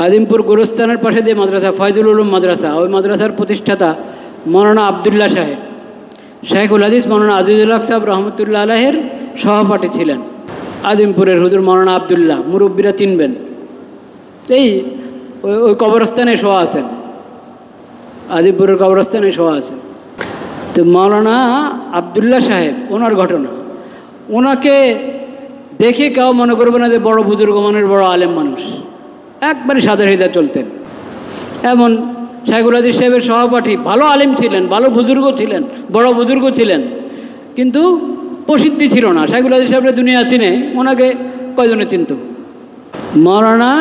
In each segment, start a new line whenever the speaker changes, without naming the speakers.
আজিমপুর গোরস্থানের পাশে যে মাদ্রাসা ফয়জুল উলুম মাদ্রাসা, ওই মাদ্রাসার প্রতিষ্ঠাতা মৌলানা আবদুল্লাহ সাহেব, শাইখুল হাদিস মৌলানা আজিজুল হক সাহেব রহমতুল্লাহ আলাইহির সহপাঠী ছিলেন। আজিমপুরের হুজুর মৌলানা আবদুল্লাহ, মুরব্বীরা চিনবেন, এই ওই কবরস্থানে শোয়া আছেন, আজিমপুরের কবরস্থানে শোয়া আছেন। তো মৌলানা আবদুল্লাহ সাহেব, ওনার ঘটনা, ওনাকে দেখে কেউ মনে করবে না যে বড় বুজুর্গ মানের বড় আলেম মানুষ, একবারে সাদা সিধা চলতেন। এমন শাইখুল হাদিস সাহেবের সহপাঠী, ভালো আলেম ছিলেন, ভালো বুজুর্গ ছিলেন, বড় বুজুর্গ ছিলেন, কিন্তু প্রসিদ্ধি ছিল না। শাইখুল হাদিস সাহেবের দুনিয়া চিনে, ওনাকে কয়জনে চিনত? মৌলানা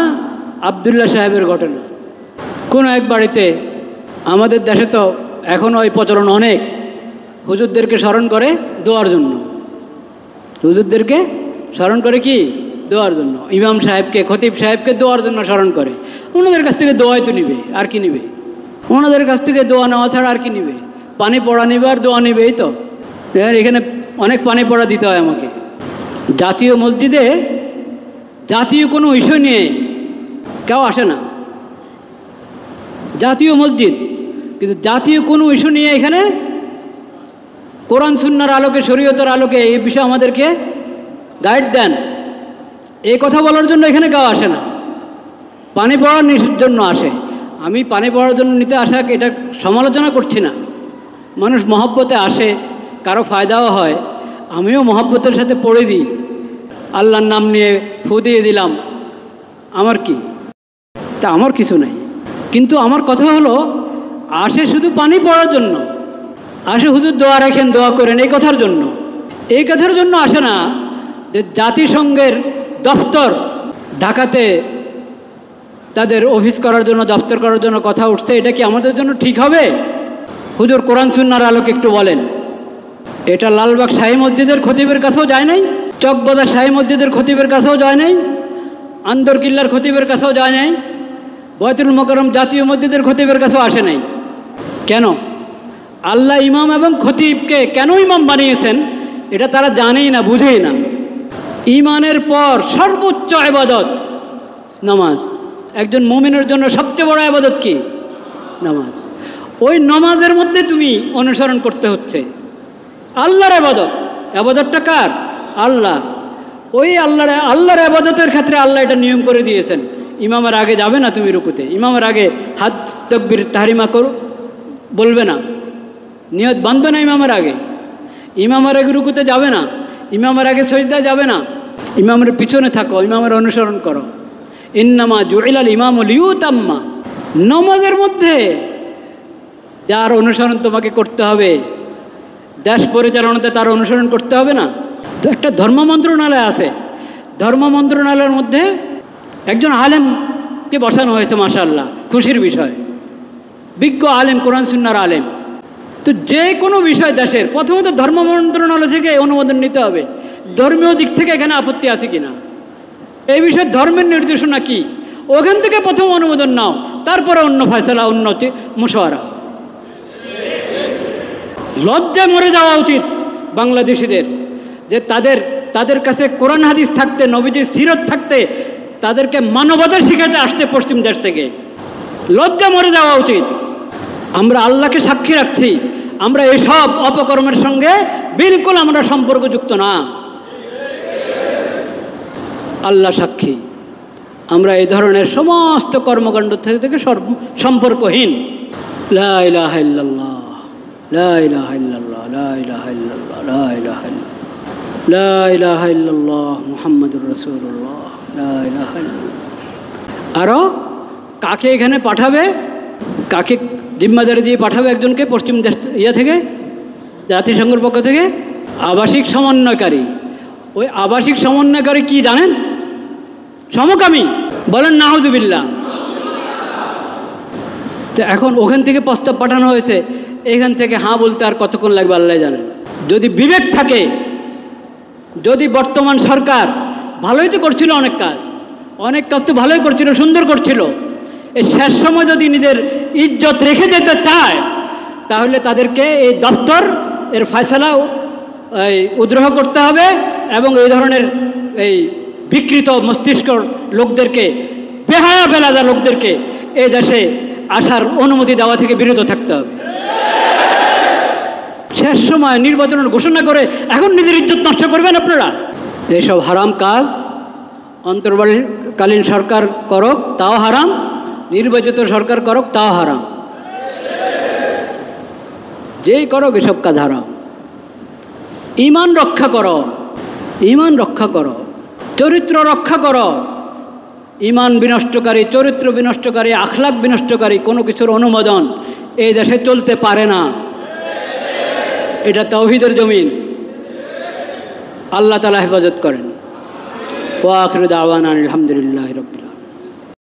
আবদুল্লাহ সাহেবের ঘটনা। কোনো এক বাড়িতে, আমাদের দেশে তো এখন ওই প্রচলন অনেক, হুজুরদেরকে স্মরণ করে দোয়ার জন্য, হুজুরদেরকে স্মরণ করে কি দোয়ার জন্য, ইমাম সাহেবকে, খতিব সাহেবকে দোয়ার জন্য স্মরণ করে। ওনাদের কাছ থেকে দোয়াই তো নিবে, আর কি নিবে? ওনাদের কাছ থেকে দোয়া নেওয়া ছাড়া আর কি নিবে? পানি পড়া নিবে আর দোয়া নিবে, এই তো। এখানে অনেক পানি পড়া দিতে হয় আমাকে। জাতীয় মসজিদে জাতীয় কোনো ইস্যু নিয়ে কেউ আসে না, জাতীয় মসজিদ, কিন্তু জাতীয় কোনো ইস্যু নিয়ে এখানে কোরআন সুন্নাহর আলোকে, শরীয়তের আলোকে এই বিষয়ে আমাদেরকে গাইড দেন, এই কথা বলার জন্য এখানে কেউ আসে না। পানি পড়ার জন্য আসে। আমি পানি পড়ার জন্য নিতে আসা এটা সমালোচনা করছি না, মানুষ মহব্বতে আসে, কারো ফায়দাও হয়, আমিও মহব্বতের সাথে পড়ে দিই, আল্লাহর নাম নিয়ে ফু দিয়ে দিলাম, আমার কি? তা আমার কিছু নাই। কিন্তু আমার কথা হলো, আসে শুধু পানি পড়ার জন্য, আসে হুজুর দোয়া রাখেন, দোয়া করেন, এই কথার জন্য। এই কথার জন্য আসে না যে জাতিসংঘের দফতর ঢাকাতে তাদের অফিস করার জন্য, দফতর করার জন্য কথা উঠছে, এটা কি আমাদের জন্য ঠিক হবে? হুজুর কোরআন সুন্নাহর আলোকে একটু বলেন। এটা লালবাগ শাহী মসজিদের খতিবের কাছেও যায় নাই, চকবাজার শাহী মসজিদের খতিবের কাছেও যায় নাই, আন্দরকিল্লার খতিবের কাছেও যায় নাই, বয়তুল মোকাররম জাতীয় মসজিদের খতিবের কাছেও আসে নাই। কেন? আল্লাহ ইমাম এবং খতিবকে কেন ইমাম বানিয়েছেন এটা তারা জানেই না, বুঝেই না। ইমানের পর সর্বোচ্চ ইবাদত নামাজ। একজন মুমিনের জন্য সবচেয়ে বড় ইবাদত কি? নামাজ। ওই নামাজের মধ্যে তুমি অনুসরণ করতে হচ্ছে আল্লাহর ইবাদত। ইবাদতটা কার? আল্লাহ। ওই আল্লাহর ইবাদতের ক্ষেত্রে আল্লাহ এটা নিয়ম করে দিয়েছেন, ইমামের আগে যাবে না তুমি রুকুতে, ইমামের আগে হাত তাকবীর তাহরিমা করো বলবে না, নিয়ত বাঁধবে না ইমামের আগে, ইমামের আগে রুকুতে যাবে না, ইমামের আগে সজদায় যাবে না, ইমামের পিছনে থাকো, ইমামের অনুসরণ করো। ইন্নামা জুইলাল ইমামু লিউতাম্মা। নামাজের মধ্যে যার অনুসরণ তোমাকে করতে হবে, দেশ পরিচালনাতে তার অনুসরণ করতে হবে না? তো একটা ধর্ম মন্ত্রণালয় আছে, ধর্ম মন্ত্রণালয়ের মধ্যে একজন আলেমকে বসানো হয়েছে, মাশাআল্লাহ, খুশির বিষয়, বিজ্ঞ আলেম, কোরআন সুন্নাহর আলেম। তো যে কোনো বিষয় দেশের, প্রথমত ধর্ম মন্ত্রণালয় থেকে অনুমোদন নিতে হবে, ধর্মীয় দিক থেকে এখানে আপত্তি আছে কিনা, এই বিষয়ে ধর্মের নির্দেশনা কি, ওখান থেকে প্রথম অনুমোদন নাও, তারপরে অন্য ফয়সালা, উন্নতি, মুশাওয়ারা। লজ্জায় মরে যাওয়া উচিত বাংলাদেশিদের, যে তাদের কাছে কোরআন হাদিস থাকতে, নবীজির সিরত থাকতে, তাদেরকে মানবতা শিখাতে আসতে পশ্চিম দেশ থেকে। লজ্জা মরে যাওয়া উচিত। আমরা আল্লাহকে সাক্ষী রাখছি, আমরা এসব অপকর্মের সঙ্গে বিলকুল আমরা সম্পর্কযুক্ত না। আল্লাহ সাক্ষী, আমরা এই ধরনের সমস্ত কর্মকাণ্ড থেকে সম্পর্কহীন। লা ইলাহা ইল্লাল্লাহ, লা ইলাহা ইল্লাল্লাহ, লা ইলাহা ইল্লাল্লাহ, লা ইলাহা ইল্লাল্লাহ, লা ইলাহা ইল্লাল্লাহ মুহাম্মাদুর রাসূলুল্লাহ, লা ইলাহা ইল্লাল্লাহ। আরও কাকে এখানে পাঠাবে, কাকে জিম্মাদারি দিয়ে পাঠাবে একজনকে পশ্চিম দেশ থেকে, জাতিসংঘের পক্ষ থেকে? আবাসিক সমন্বয়কারী। ওই আবাসিক সমন্বয়কারী কি জানেন? সমকামী। বলেন নাউজুবিল্লাহ। তো এখন ওখান থেকে প্রস্তাব পাঠানো হয়েছে, এখান থেকে হ্যাঁ বলতে আর কতক্ষণ লাগবে আল্লাহ জানেন। যদি বিবেক থাকে, যদি বর্তমান সরকার ভালোই তো করছিল, অনেক কাজ তো ভালোই করছিল, সুন্দর করছিল, এই শেষ সময় যদি নিজের ইজ্জত রেখে যেতে চায়, তাহলে তাদেরকে এই দপ্তর এর ফয়সালা উদ্রোহ করতে হবে এবং এই ধরনের এই বিকৃত মস্তিষ্ক লোকদেরকে বেহায়া বেলাদা লোকদেরকে এই দেশে আসার অনুমতি দেওয়া থেকে বিরত থাকতে হবে। শেষ সময় নির্বাচনের ঘোষণা করে এখন নিজের ইজ্জত নষ্ট করবেন আপনারা। এইসব হারাম কাজ অন্তর্বর্তীকালীন সরকার করক তাও হারাম, নির্বাচিত সরকার করক তাও হারাম, যেই করক এসব কাজ হারাম। ঈমান রক্ষা করো, ঈমান রক্ষা করো, চরিত্র রক্ষা করো। ঈমান বিনষ্টকারী, চরিত্র বিনষ্টকারী, আখলাক বিনষ্টকারী কোনো কিছুর অনুমোদন এই দেশে চলতে পারে না। এটা তাওহীদের জমিন। আল্লাহ তাআলা হেফাজত করেন। ওয়া আখিরু দাওয়ানা আলহামদুলিল্লাহি।